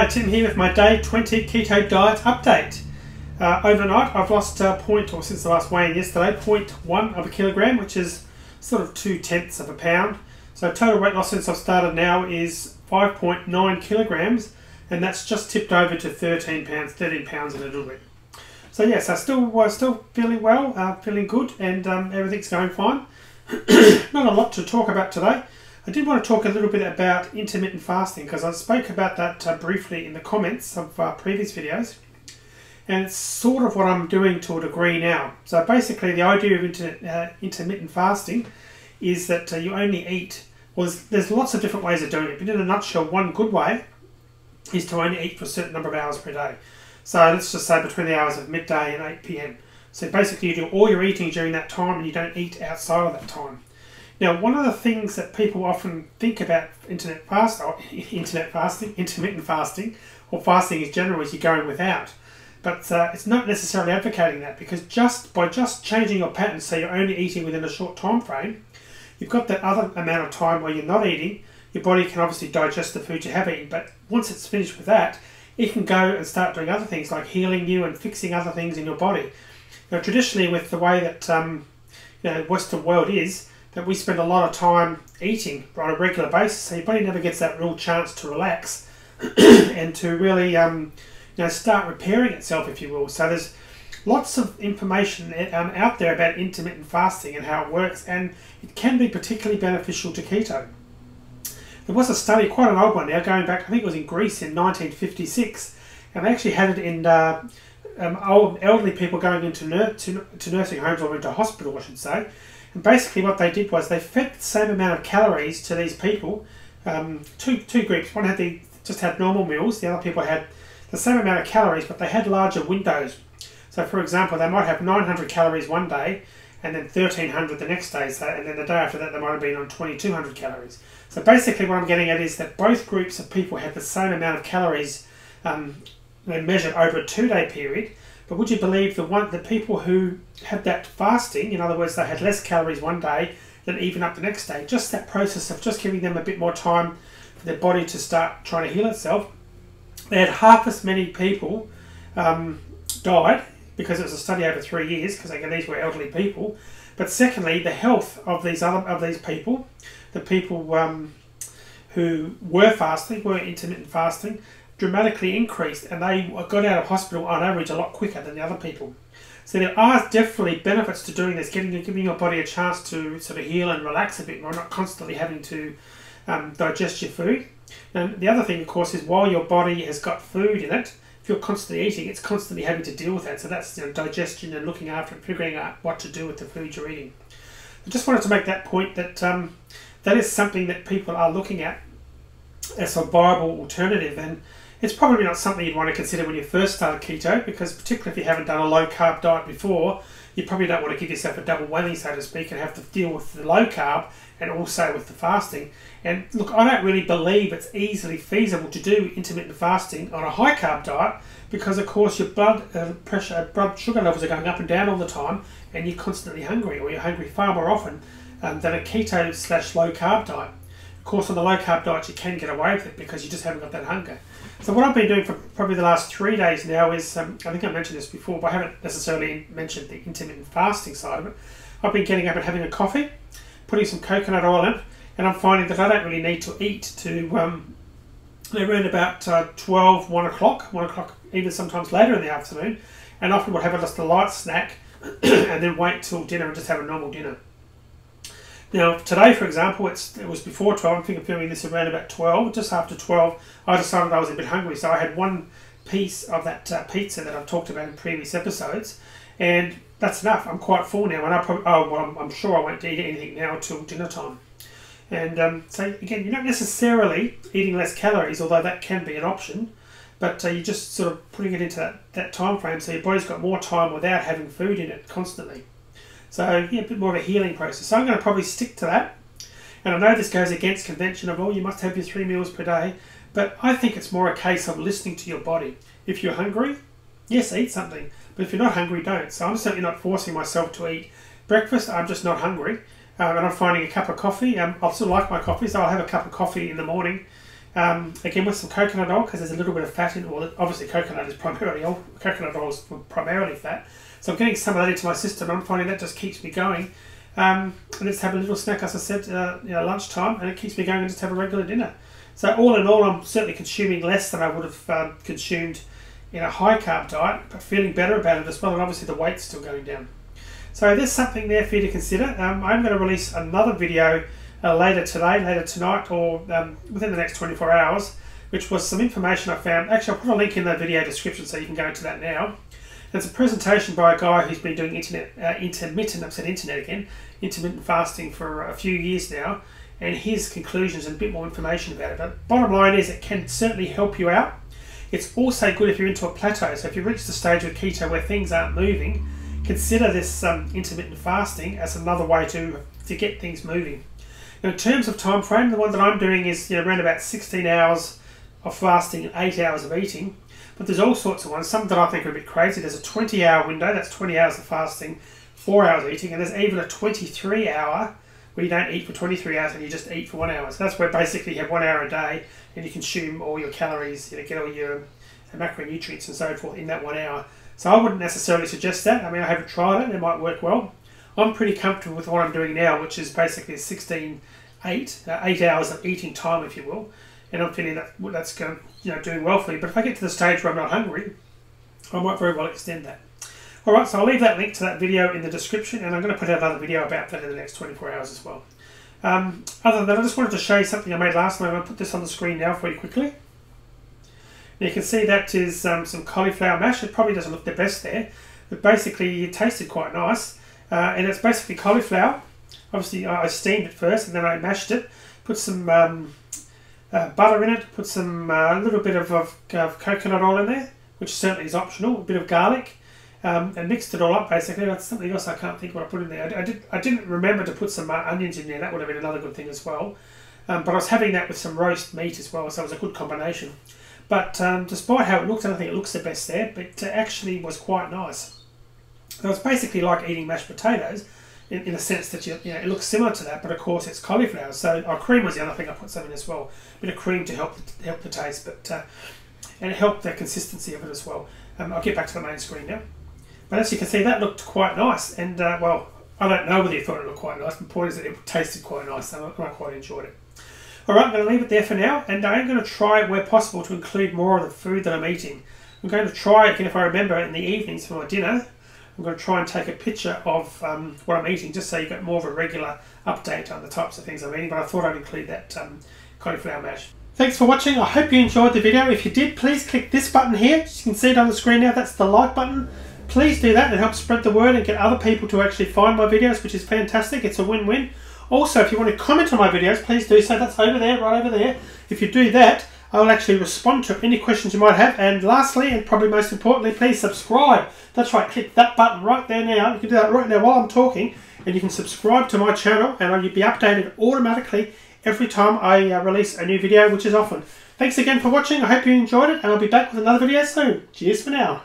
Hi, Tim here with my day 20 keto diet update. Overnight I've lost since the last weigh-in yesterday, 0.1 of a kilogram, which is sort of 2/10 of a pound. So total weight loss since I've started now is 5.9 kilograms, and that's just tipped over to 13 pounds in a little bit. So yes, I'm still feeling well, feeling good, and everything's going fine. Not a lot to talk about today. I did want to talk a little bit about intermittent fasting because I spoke about that briefly in the comments of previous videos, and it's sort of what I'm doing to a degree now. So basically the idea of intermittent fasting is that you only eat, well, there's lots of different ways of doing it, but in a nutshell, one good way is to only eat for a certain number of hours per day. So let's just say between the hours of midday and 8 PM. So basically you do all your eating during that time and you don't eat outside of that time. Now, one of the things that people often think about intermittent fasting, or fasting in general, is you're going without. But it's not necessarily advocating that, because by just changing your pattern so you're only eating within a short time frame, you've got that other amount of time where you're not eating. Your body can obviously digest the food you have eaten, but once it's finished with that, it can go and start doing other things like healing you and fixing other things in your body. Now, traditionally, with the way that Western world is, that we spend a lot of time eating on a regular basis, so your body never gets that real chance to relax and to really start repairing itself, if you will. So there's lots of information out there about intermittent fasting and how it works, and it can be particularly beneficial to keto. There was a study, quite an old one now, going back, I think it was in Greece in 1956, and they actually had it in old elderly people going into nursing homes, or into hospital, I should say. And basically what they did was they fed the same amount of calories to these people, two groups. One just had normal meals, the other people had the same amount of calories, but they had larger windows. So for example, they might have 900 calories one day and then 1300 the next day, and then the day after that they might have been on 2200 calories. So basically what I'm getting at is that both groups of people had the same amount of calories measured over a 2-day period. But would you believe the people who had that fasting, in other words, they had less calories one day than even up the next day, just that process of just giving them a bit more time for their body to start trying to heal itself, they had half as many people died, because it was a study over 3 years, because again these were elderly people. But secondly, the health of these people, the people who were intermittent fasting, dramatically increased, and they got out of hospital on average a lot quicker than the other people. So there are definitely benefits to doing this, giving your body a chance to sort of heal and relax a bit more, not constantly having to digest your food. And the other thing, of course, is while your body has got food in it, if you're constantly eating, it's constantly having to deal with that. So that's digestion and looking after it, figuring out what to do with the food you're eating. I just wanted to make that point that that is something that people are looking at as a viable alternative, and it's probably not something you'd want to consider when you first start keto, because particularly if you haven't done a low carb diet before, you probably don't want to give yourself a double whammy, so to speak, and have to deal with the low carb and also with the fasting. And look, I don't really believe it's easily feasible to do intermittent fasting on a high carb diet, because of course your blood sugar levels are going up and down all the time, and you're constantly hungry, or you're hungry far more often than a keto/low carb diet. Of course, on the low carb diet you can get away with it because you just haven't got that hunger. So what I've been doing for probably the last 3 days now is, I think I mentioned this before, but I haven't necessarily mentioned the intermittent fasting side of it. I've been getting up and having a coffee, putting some coconut oil in, and I'm finding that I don't really need to eat to around about 12, 1 o'clock, even sometimes later in the afternoon, and often will have just a light snack and then wait till dinner and just have a normal dinner. Now today, for example, it was before 12, I think I'm filming this around about 12, just after 12, I decided I was a bit hungry, so I had one piece of that pizza that I've talked about in previous episodes, and that's enough. I'm quite full now, and I'm sure I won't eat anything now until dinner time. And so again, you're not necessarily eating less calories, although that can be an option, but you're just sort of putting it into that time frame, so your body's got more time without having food in it constantly. So yeah, a bit more of a healing process. So I'm going to probably stick to that. And I know this goes against convention of, oh, you must have your 3 meals per day. But I think it's more a case of listening to your body. If you're hungry, yes, eat something. But if you're not hungry, don't. So I'm certainly not forcing myself to eat breakfast. I'm just not hungry. And I'm finding a cup of coffee. I still like my coffee, so I'll have a cup of coffee in the morning Again with some coconut oil, because there's a little bit of fat in it. Well, obviously coconut is primarily oil. Coconut oil is primarily fat. So I'm getting some of that into my system. I'm finding that just keeps me going. And just have a little snack, as I said, lunchtime, and it keeps me going and just have a regular dinner. So all in all, I'm certainly consuming less than I would have consumed in a high carb diet, but feeling better about it as well, and obviously the weight's still going down. So there's something there for you to consider. I'm going to release another video later today, later tonight, or within the next 24 hours, which was some information I found. Actually, I'll put a link in the video description so you can go into that now. It's a presentation by a guy who's been doing intermittent fasting for a few years now, and his conclusions and a bit more information about it. But bottom line is it can certainly help you out. It's also good if you're into a plateau. So if you reach the stage with keto where things aren't moving, consider this intermittent fasting as another way to get things moving. Now, in terms of time frame, the one that I'm doing is around about 16 hours of fasting and 8 hours of eating. But there's all sorts of ones. Some that I think are a bit crazy. There's a 20-hour window. That's 20 hours of fasting, 4 hours of eating. And there's even a 23-hour where you don't eat for 23 hours and you just eat for 1 hour. So that's where basically you have 1 hour a day and you consume all your calories, get all your macronutrients and so forth in that 1 hour. So I wouldn't necessarily suggest that. I mean, I haven't tried it. It might work well. I'm pretty comfortable with what I'm doing now, which is basically 8 hours of eating time, if you will. And I'm feeling that's going, doing well for me. But if I get to the stage where I'm not hungry, I might very well extend that. All right, so I'll leave that link to that video in the description, and I'm going to put out another video about that in the next 24 hours as well. Other than that, I just wanted to show you something I made last night. I'm going to put this on the screen now for you quickly. Now you can see that is some cauliflower mash. It probably doesn't look the best there, but basically it tasted quite nice. And it's basically cauliflower. Obviously I steamed it first and then I mashed it, put some butter in it, put some a little bit of coconut oil in there, which certainly is optional, a bit of garlic, and mixed it all up basically. That's something else I can't think what I put in there. I didn't remember to put some onions in there. That would have been another good thing as well. But I was having that with some roast meat as well, so it was a good combination. But despite how it looked, I don't think it looks the best there, but it actually was quite nice. So it's basically like eating mashed potatoes, in the sense that it looks similar to that, but of course it's cauliflower. So cream was the other thing I put some in as well. A bit of cream to help the taste, but and help the consistency of it as well. I'll get back to the main screen now. But as you can see, that looked quite nice. And well, I don't know whether you thought it looked quite nice. The point is that it tasted quite nice, and I quite enjoyed it. All right, I'm going to leave it there for now, and I'm going to try, where possible, to include more of the food that I'm eating. I'm going to try, again, if I remember, in the evenings for my dinner, I'm going to try and take a picture of what I'm eating, just so you get more of a regular update on the types of things I'm eating. But I thought I'd include that cauliflower mash. Thanks for watching. I hope you enjoyed the video. If you did, please click this button here. You can see it on the screen now. That's the like button. Please do that. It helps spread the word and get other people to actually find my videos, which is fantastic. It's a win-win. Also, if you want to comment on my videos, please do so. That's over there, right over there. If you do that, I will actually respond to any questions you might have. And lastly, and probably most importantly, please subscribe. That's right, click that button right there now. You can do that right now while I'm talking, and you can subscribe to my channel, and you'll be updated automatically every time I release a new video, which is often. Thanks again for watching. I hope you enjoyed it, and I'll be back with another video soon. Cheers for now.